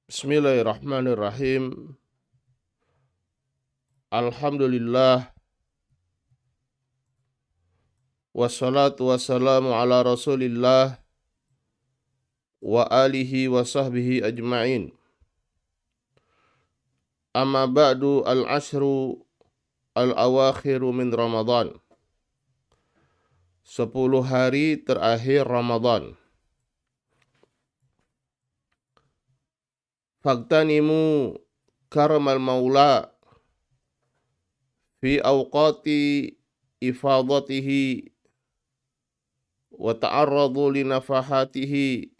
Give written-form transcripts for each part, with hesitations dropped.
Bismillahirrahmanirrahim. Alhamdulillah. Wassalatu wassalamu ala rasulillah wa alihi wa sahbihi ajma'in. Amma ba'du, al-ashru al-awakhiru min Ramadan. 10 hari terakhir Ramadan. Fagtanimu karamal maula fi awqati ifadatihi wa ta'arradu li nafahatihi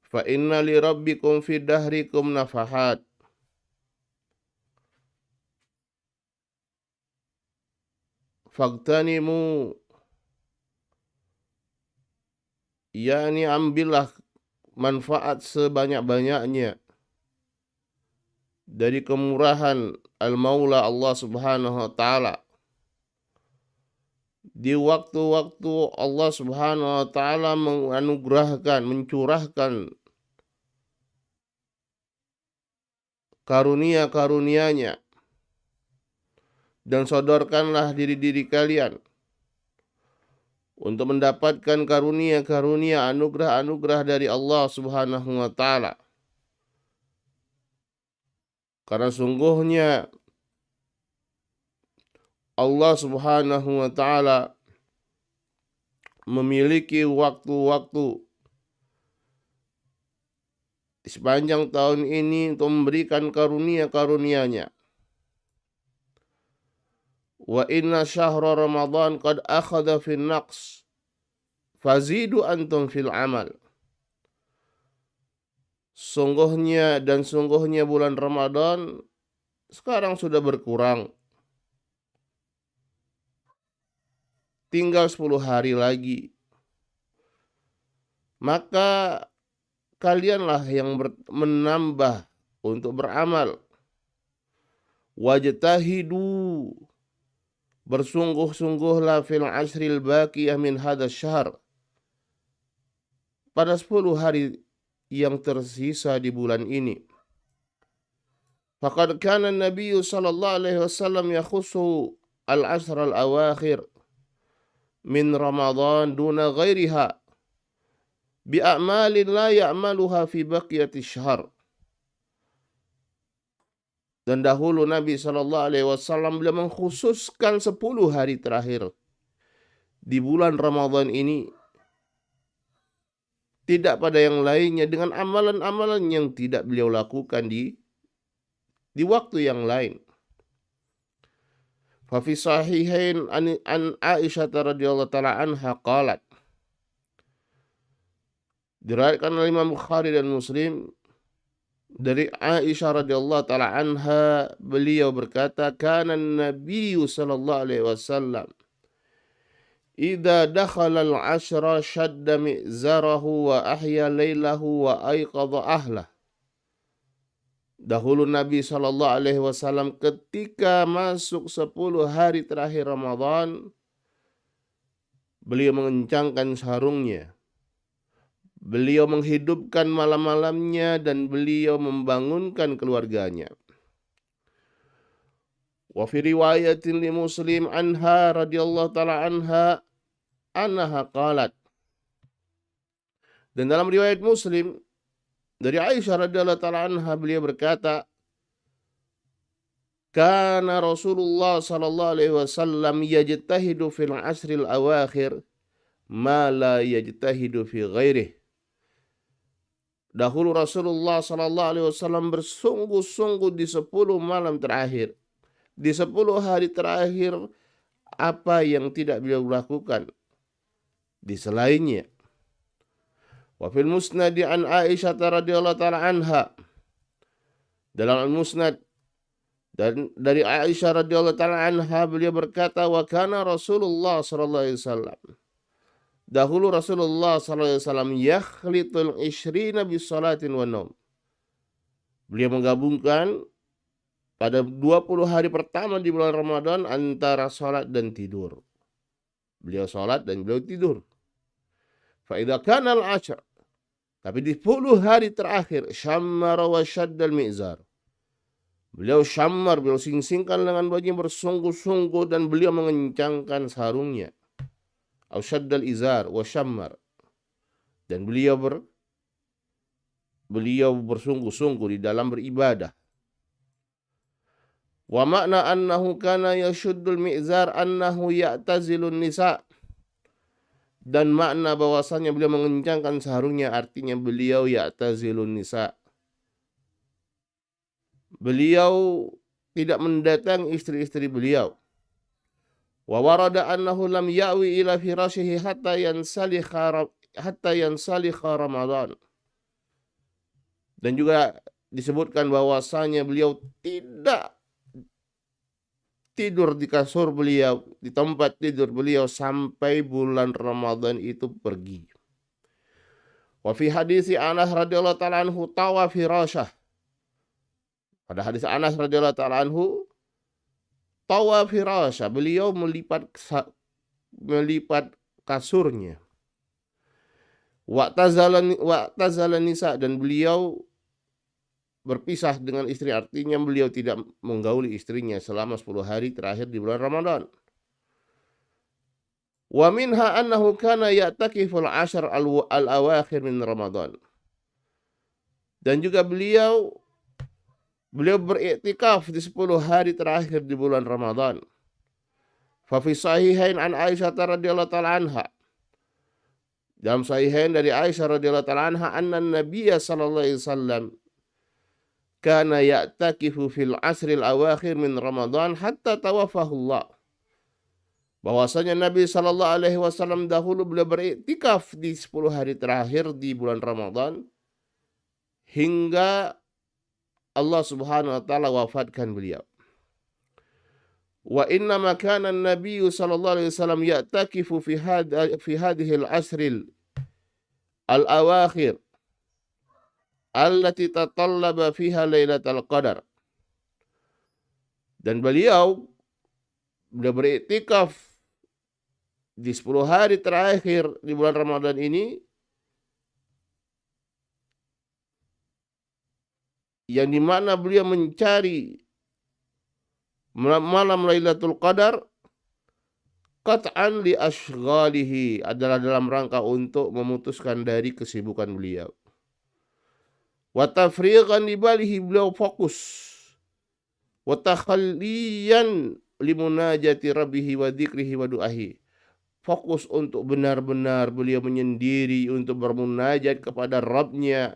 fa inna li rabbikum fi dahrikum nafahat. Fagtanimu, yakni ambillah manfaat sebanyak-banyaknya dari kemurahan al-Maula Allah Subhanahu wa taala. Di waktu-waktu Allah Subhanahu wa taala menganugerahkan, mencurahkan karunia-karunianya, dan sodorkanlah diri-diri kalian untuk mendapatkan karunia-karunia, anugerah-anugerah dari Allah Subhanahu wa taala. Karena sungguhnya Allah Subhanahu wa taala memiliki waktu-waktu di sepanjang tahun ini untuk memberikan karunia-karunianya. Wa inna syahra Ramadan qad akhadha fil naqs fazidu antum fil amal. Sungguhnya bulan Ramadan sekarang sudah berkurang. Tinggal 10 hari lagi. Maka kalianlah yang menambah untuk beramal. Wajtahidu, bersungguh-sungguhlah fil ashril baqiyah min hadha syahr, pada 10 hari yang tersisa di bulan ini. Faqad kana Nabi sallallahu alaihi wasallam yakhussu al-ashr al-awakhir min Ramadan duna ghairiha bi a'malin la ya'maluha fi baqiyati syahr. Dan dahulu Nabi sallallahu alaihi wasallam beliau mengkhususkan 10 hari terakhir di bulan Ramadan ini, tidak pada yang lainnya, dengan amalan-amalan yang tidak beliau lakukan di waktu yang lain. Fa fi sahihain an Aisyah radhiyallahu taala anha qalat, diriwayatkan oleh Imam Bukhari dan Muslim dari Aisyah radhiyallahu taala anha, beliau berkata, kana Nabi sallallahu alaihi wasallam idza dakhala al-ashra shadda mi'zarahu wa ahya lailahu wa ayqadha ahlah. Dahulu Nabi sallallahu alaihi wasallam ketika masuk 10 hari terakhir Ramadan, beliau mengencangkan sarungnya, beliau menghidupkan malam-malamnya, dan beliau membangunkan keluarganya. Wa fi riwayatin li Muslim anha radhiyallahu taala anha qalat, dan dalam riwayat Muslim dari Aisyah radhiyallahu taala anha, beliau berkata, kana Rasulullah sallallahu alaihi wasallam yajtahidu fil asril awakhir ma la yajtahidu fi ghairih. Dahulu Rasulullah sallallahu alaihi wasallam bersungguh-sungguh di 10 malam terakhir, di 10 hari terakhir, apa yang tidak beliau lakukan di selainnya. Wa fil musnad an Aisyah radhiyallahu taala anha, dalam al-musnad dan dari Aisyah radhiyallahu taala anha, beliau berkata, wa kana Rasulullah sallallahu alaihi wasallam, dahulu Rasulullah sallallahu alaihi wasallam yakhlitul 20 bis salatin wa naum. Beliau menggabungkan pada 20 hari pertama di bulan Ramadan antara salat dan tidur. Beliau salat dan beliau tidur. Fa idza kana al-'ashr, Tapi di 10 hari terakhir, syammara wa syaddal mi'zar. Beliau syammar, beliau sing-singkan lengan bajunya bersungguh-sungguh dan beliau mengencangkan sarungnya. Au syaddal izar wa syammar. Dan beliau bersungguh-sungguh di dalam beribadah. Wa makna annahu kana yashuddul mi'zar annahu ya'tazilun nisa. Dan makna bahwasanya beliau mengencangkan sarungnya artinya beliau ya'tazilun nisa. Beliau tidak mendatangi istri-istri beliau. Wa warada annahu lam ya'wi ila firashihi hatta yansalikha Ramadan. Dan juga disebutkan bahwasanya beliau tidak tidur di kasur beliau, di tempat tidur beliau sampai bulan Ramadan itu pergi. Wa fi hadisi Anas radhiyallahu ta'ala anhu tawa firasyah. Pada hadis Anas radhiyallahu ta'ala anhu tawa firasyah, beliau melipat kasurnya. Wa tazala nisa, dan beliau berpisah dengan istri, artinya beliau tidak menggauli istrinya selama 10 hari terakhir di bulan Ramadan. Wa minha annahu kana ya'takiful ashar al-awakhir min Ramadan. Dan juga beliau beriktikaf di 10 hari terakhir di bulan Ramadan. Fa fi sahihain an Aisyah radhiyallahu ta'ala anha. Dalam sahihain dari Aisyah radhiyallahu ta'ala anha anna Nabiya sallallahu alaihi wasallam kana ya'takifu fil asril awakhir min Ramadan hatta tawafahullah. Bahwasanya Nabi sallallahu alaihi wasallam dahulu beliau beriktikaf di 10 hari terakhir di bulan Ramadan hingga Allah Subhanahu wa taala wafatkan beliau. Wa inna ma kana an-nabiy sallallahu alaihi wasallam ya'takifu fi hadhihi al-asril al-awakhir allati tatallaba fiha lailatul qadar. Dan beliau beriktikaf di 10 hari terakhir di bulan Ramadan ini yang dimana beliau mencari malam Lailatul Qadar qat'an li ashghalihi, adalah dalam rangka untuk memutuskan dari kesibukan beliau. Wa tafriqan li balihi, beliau fokus. Wa takhalliyan limunajati rabbihi wa dzikrihi wa du'ahi, fokus untuk benar-benar beliau menyendiri untuk bermunajat kepada Rabbnya,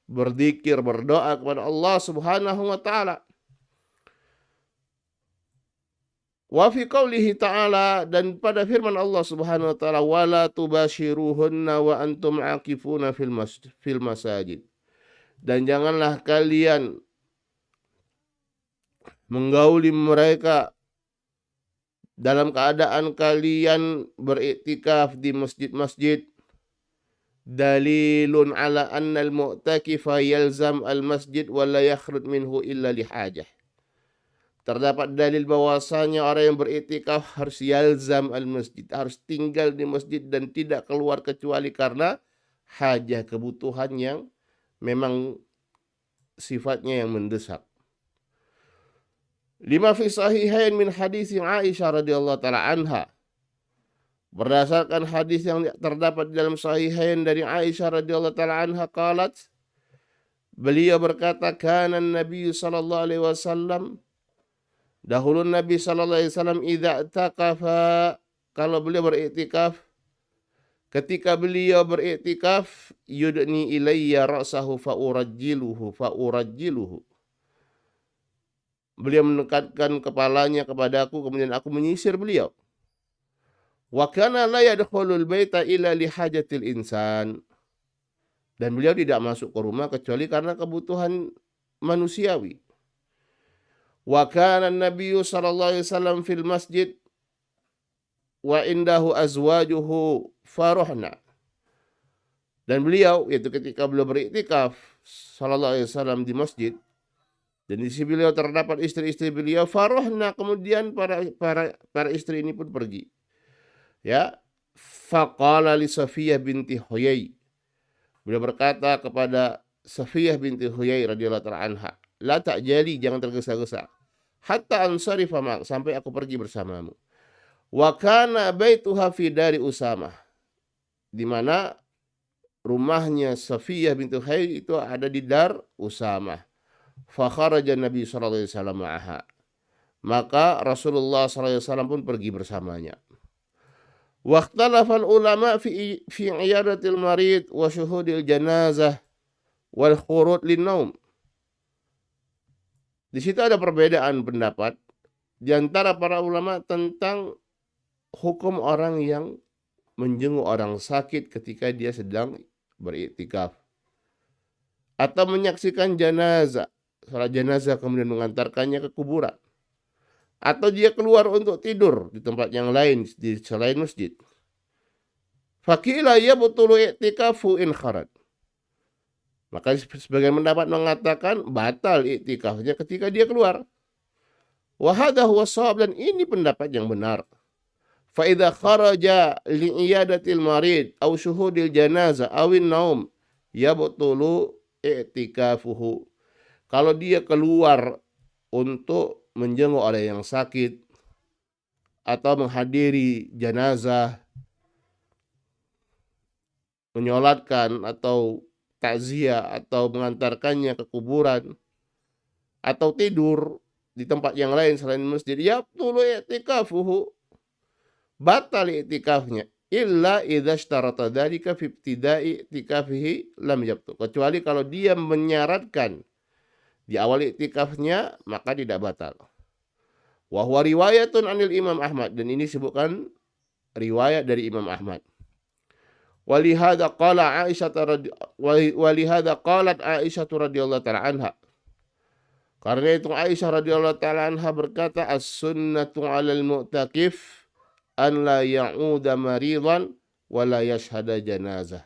berzikir, berdoa kepada Allah Subhanahu wa taala. Wa fi qoulihi ta'ala, dan pada firman Allah Subhanahu wa taala, wala tubashiruhunna wa antum aqifuna fil masajid. Dan janganlah kalian menggauli mereka dalam keadaan kalian beriktikaf di masjid-masjid. Dalilun ala annal mu'takifa yalzam al-masjid wa la yakhruj minhu illa lihajah. Terdapat dalil bahwasanya orang yang beriktikaf harus yalzam al-masjid, harus tinggal di masjid dan tidak keluar kecuali karena hajah, kebutuhan yang memang sifatnya yang mendesak. Lima fi sahihain min hadis Aisyah radhiyallahu taala anha. Berdasarkan hadis yang terdapat dalam sahihain dari Aisyah radhiyallahu taala anha qalat, beliau berkata, kana Nabi sallallahu alaihi wasallam, dahulu Nabi sallallahu alaihi wasallam idza taqafa, kalau beliau beriktikaf, ketika beliau beriktikaf, yudni ilayya ra'sahu faurajjiluhu. Beliau mendekatkan kepalanya kepadaku, kemudian aku menyisir beliau. Wa kana la yadkhulul baita illa li hajatil insan. Dan beliau tidak masuk ke rumah kecuali karena kebutuhan manusiawi. Wa kana an-nabiyyu sallallahu alaihi wasallam fil masjid wa indahu azwajuhu faruhna. Dan beliau, yaitu ketika beliau beriktikaf sallallahu alaihi wasallam di masjid, dan di sisi beliau terdapat istri-istri beliau, faruhna, kemudian para istri ini pun pergi. Ya, faqala li Safiyah binti Huyai, Beliau berkata kepada Safiyah binti Huyai radhiyallahu ta'ala anha, la ta'jali, jangan tergesa-gesa, hatta ansarifa ma'ak, sampai aku pergi bersamamu. Wa kana baituha fi dari Usamah, di mana rumahnya Safiyah binti Huyai itu ada di dar Usamah. Fa kharaja Nabi sallallahu alaihi wasallam ma'aha, maka Rasulullah sallallahu alaihi wasallam pun pergi bersamanya. Waqtalafal ulama fi iyadatil marid wa syuhudil janazah wal khurud lin naum. Di situ ada perbedaan pendapat di antara para ulama tentang hukum orang yang menjenguk orang sakit ketika dia sedang beriktikaf atau menyaksikan jenazah, salat jenazah kemudian mengantarkannya ke kuburan, atau dia keluar untuk tidur di tempat yang lain di selain masjid. Faqila yabtulu i'tikafu in kharaj. Maka sebagian pendapat mengatakan batal iktikafnya ketika dia keluar. Wa hadha huwa shawab, dan ini pendapat yang benar. Fa idza kharaja li iyadatil marid aw syuhudil janazah awin naum yabtulu i'tikafuhu. Kalau dia keluar untuk menjenguk orang yang sakit atau menghadiri jenazah, menyolatkan atau takziah atau mengantarkannya ke kuburan, atau tidur di tempat yang lain selain masjid, yabtulu i'tikafuhu, batal i'tikafnya, illa idza ishtarata dzalika fi ibtida'i i'tikafihi lam yabtul, kecuali kalau dia menyaratkan di awal i'tikafnya maka tidak batal. Wa huwa riwayatun anil Imam Ahmad, dan ini disebutkan riwayat dari Imam Ahmad. Walihada qalat Aisyah radhiyallahu ta'ala anha, karena itu Aisyah radhiyallahu ta'ala anha berkata, as-sunnatu 'alal mu'takif an la ya'uda maridan wa la yashhada janazah.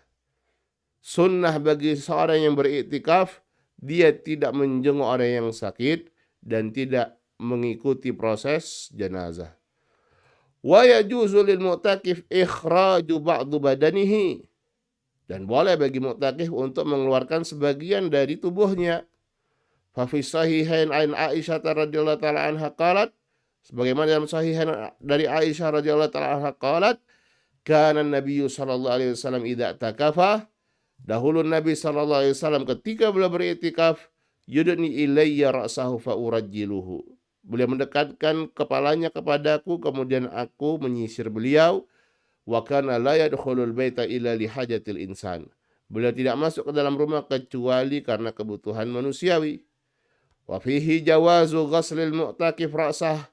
Sunnah bagi seorang yang beriktikaf, dia tidak menjenguk orang yang sakit dan tidak mengikuti proses jenazah. Wa yajuzu lil mu'takif ikhraju ba'du badanihi, dan boleh bagi mu'takif untuk mengeluarkan sebagian dari tubuhnya. Fa fi sahihain an Aisyah radhiyallahu ta'ala anha qalat, sebagaimana dalam sahihain dari Aisyah radhiyallahu ta'ala anha qalat, kana Nabi sallallahu alaihi wasallam idza takafa, dahulu Nabi sallallahu alaihi wasallam ketika beliau beriktikaf, yudni ilayya ra'sahu fa urajjiluhu, beliau mendekatkan kepalanya kepadaku, kemudian aku menyisir beliau. Wa kana la yadkhulul baita illa li hajatil insan, beliau tidak masuk ke dalam rumah kecuali karena kebutuhan manusiawi. Wa fihi jawazu ghaslil mu'takif ra'sah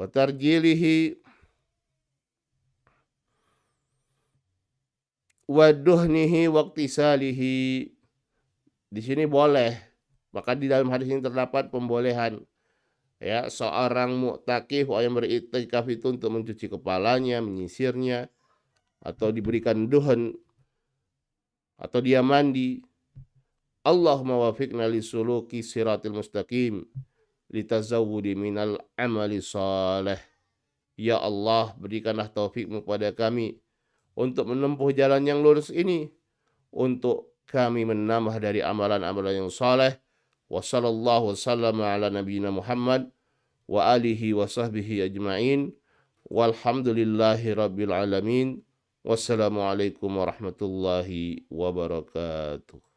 wa tarjilihi wa duhnihi wa iktisalihi. Di sini boleh, maka di dalam hadis ini terdapat pembolehan, ya, seorang mu'takif, orang yang beriktikaf itu untuk mencuci kepalanya, menyisirnya, atau diberikan duhan, atau dia mandi. Allahumma wafiqna lisuluki siratil mustaqim litazawwudi minal amali salih. Ya Allah, berikanlah taufikmu kepada kami untuk menempuh jalan yang lurus ini, untuk kami menambah dari amalan-amalan yang saleh. Wa sallallahu wasallama ala nabiyina Muhammad wa alihi wa sahbihi ajma'in. Walhamdulillahi rabbil alamin. Wassalamualaikum warahmatullahi wabarakatuh.